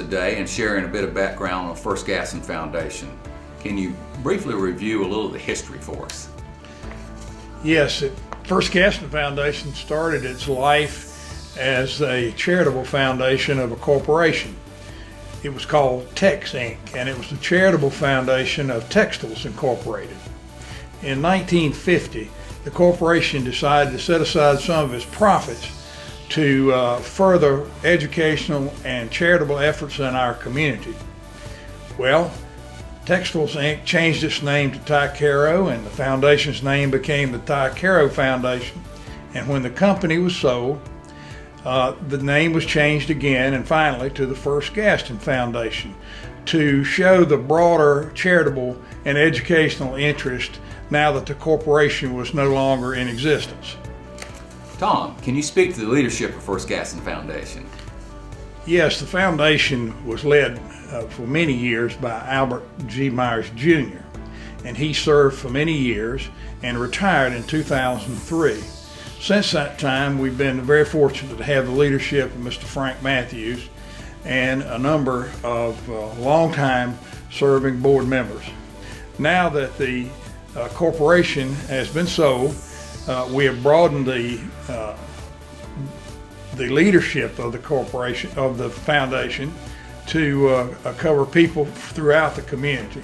today and sharing a bit of background on First Gaston Foundation. Can you briefly review a little of the history for us? Yes, the First Gaston Foundation started its life as a charitable foundation of a corporation. It was called Tex Inc., and it was the charitable foundation of Textiles Incorporated. In 1950, the corporation decided to set aside some of its profits to further educational and charitable efforts in our community. Well, Textiles Inc. changed its name to Ticaro, and the foundation's name became the Ticaro Foundation. And when the company was sold, the name was changed again, and finally to the First Gaston Foundation, to show the broader charitable and educational interest now that the corporation was no longer in existence. Tom, can you speak to the leadership of First Gaston Foundation? Yes, the foundation was led for many years by Albert G. Myers Jr., and he served for many years and retired in 2003. Since that time, we've been very fortunate to have the leadership of Mr. Frank Matthews and a number of longtime serving board members. Now that the corporation has been sold, we have broadened the leadership of the corporation, of the foundation, to cover people throughout the community.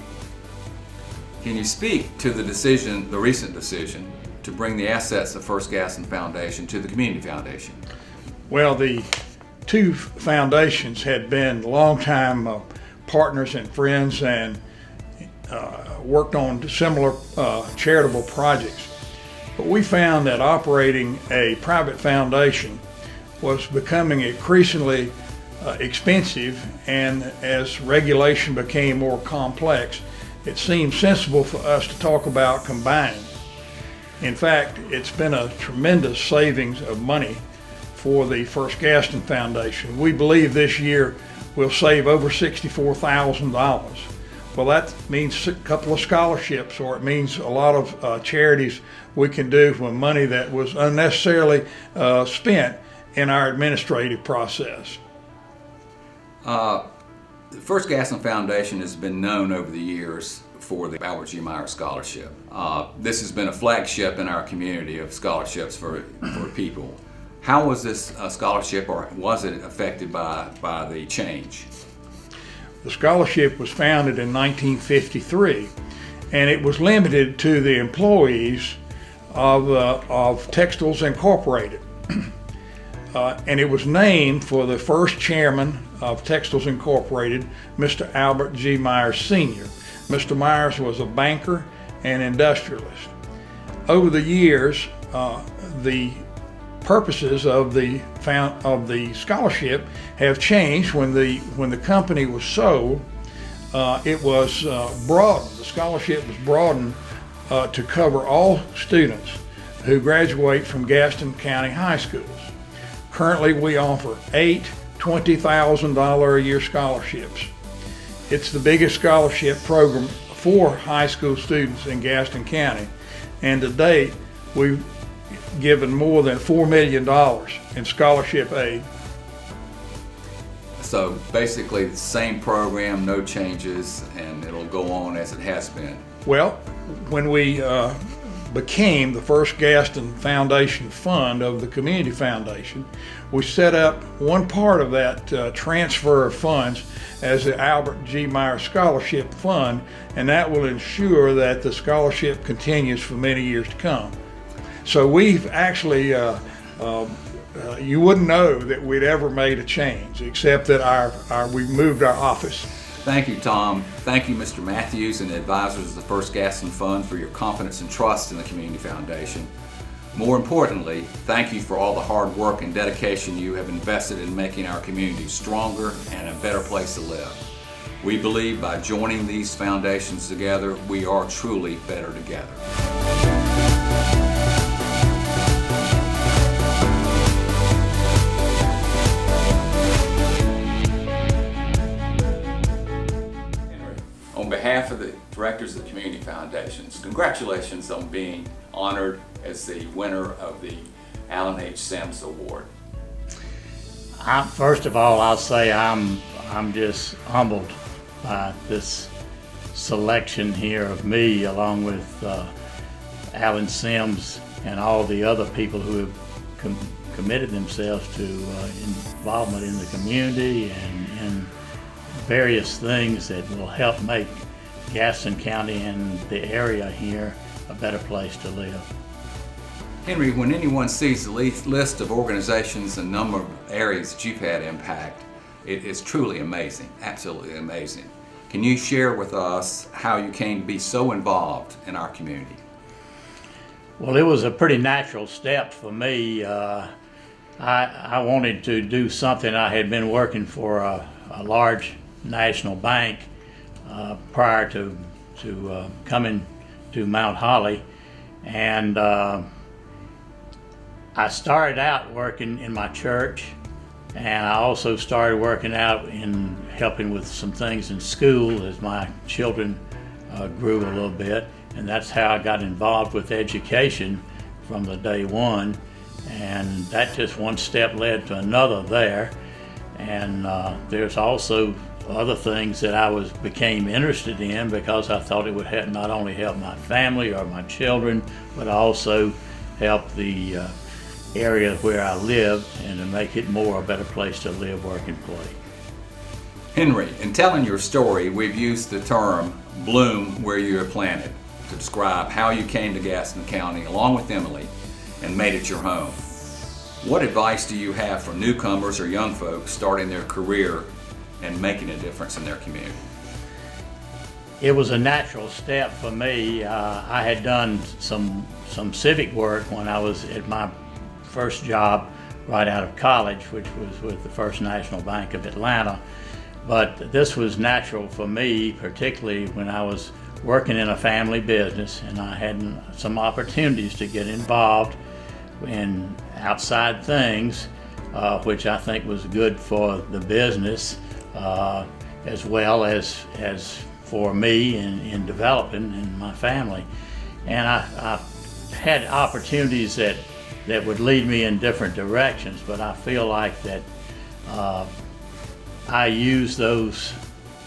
Can you speak to the recent decision to bring the assets of First Gaston Foundation to the Community Foundation? Well, the two foundations had been longtime partners and friends, and worked on similar charitable projects. But we found that operating a private foundation was becoming increasingly expensive, and as regulation became more complex, it seemed sensible for us to talk about combining. In fact, it's been a tremendous savings of money for the First Gaston Foundation. We believe this year we'll save over $64,000. Well, that means a couple of scholarships, or it means a lot of charities we can do with money that was unnecessarily spent in our administrative process. The First Gaston Foundation has been known over the years for the Albert G. Myers Scholarship. This has been a flagship in our community of scholarships for people. How was this scholarship, or was it affected by the change? The scholarship was founded in 1953, and it was limited to the employees of Textiles Incorporated. And it was named for the first chairman of Textiles Incorporated, Mr. Albert G. Myers Sr. Mr. Myers was a banker and industrialist. Over the years, the purposes of the scholarship have changed. When the company was sold, it was broadened. The scholarship was broadened to cover all students who graduate from Gaston County high schools. Currently, we offer 8 $20,000 a year scholarships. It's the biggest scholarship program for high school students in Gaston County, and to date, we've given more than $4 million in scholarship aid. So basically the same program, no changes, and it'll go on as it has been. Well, when we became the First Gaston Foundation Fund of the Community Foundation, we set up one part of that transfer of funds as the Albert G. Myers Scholarship Fund, and that will ensure that the scholarship continues for many years to come. So we've actually, you wouldn't know that we'd ever made a change, except that we've moved our office. Thank you, Tom. Thank you, Mr. Matthews and the advisors of the First Gaston Fund, for your confidence and trust in the Community Foundation. More importantly, thank you for all the hard work and dedication you have invested in making our community stronger and a better place to live. We believe by joining these foundations together, we are truly better together. On behalf of the directors of the Community Foundations, congratulations on being honored as the winner of the Alan H. Sims Award. First of all, I'll say I'm I'm just humbled by this selection here of me, along with Alan Sims and all the other people who have committed themselves to involvement in the community and in various things that will help make Gaston County and the area here a better place to live. Henry, when anyone sees the list of organizations and number of areas that you've had impact, it is truly amazing, absolutely amazing. Can you share with us how you came to be so involved in our community? Well, it was a pretty natural step for me. I wanted to do something. I had been working for a large national bank prior to coming to Mount Holly, and I started out working in my church, and I also started working out in helping with some things in school as my children grew a little bit, and that's how I got involved with education from the day one. And that just one step led to another there. And there's also other things that I became interested in because I thought it would not only help my family or my children, but also help the area where I live and to make it more a better place to live, work, and play. Henry, in telling your story, we've used the term bloom where you are planted to describe how you came to Gaston County along with Emily and made it your home. What advice do you have for newcomers or young folks starting their career and making a difference in their community? It was a natural step for me. I had done some civic work when I was at my first job right out of college, which was with the First National Bank of Atlanta. But this was natural for me, particularly when I was working in a family business and I had some opportunities to get involved in outside things, which I think was good for the business as well as for me in developing in my family. And I had opportunities that would lead me in different directions, but I feel like that I used those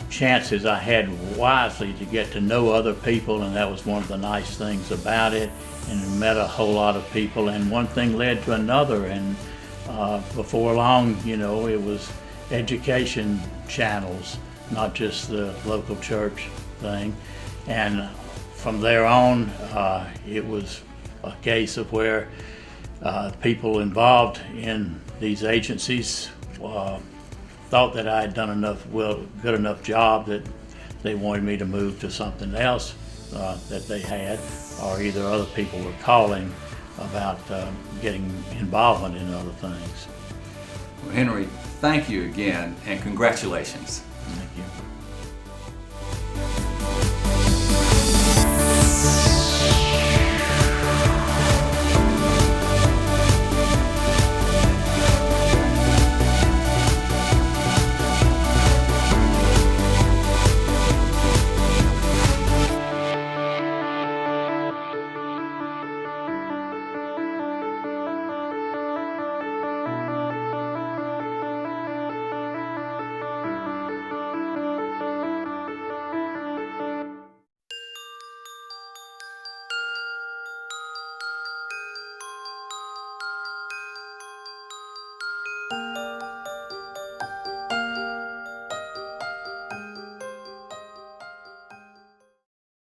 chances I had wisely to get to know other people, and that was one of the nice things about it, and met a whole lot of people, and one thing led to another, and before long, it was education channels, not just the local church thing. And from there on, it was a case of where people involved in these agencies thought that I had done good enough job that they wanted me to move to something else that they had, or either other people were calling about getting involvement in other things. Well, Henry, thank you again and congratulations.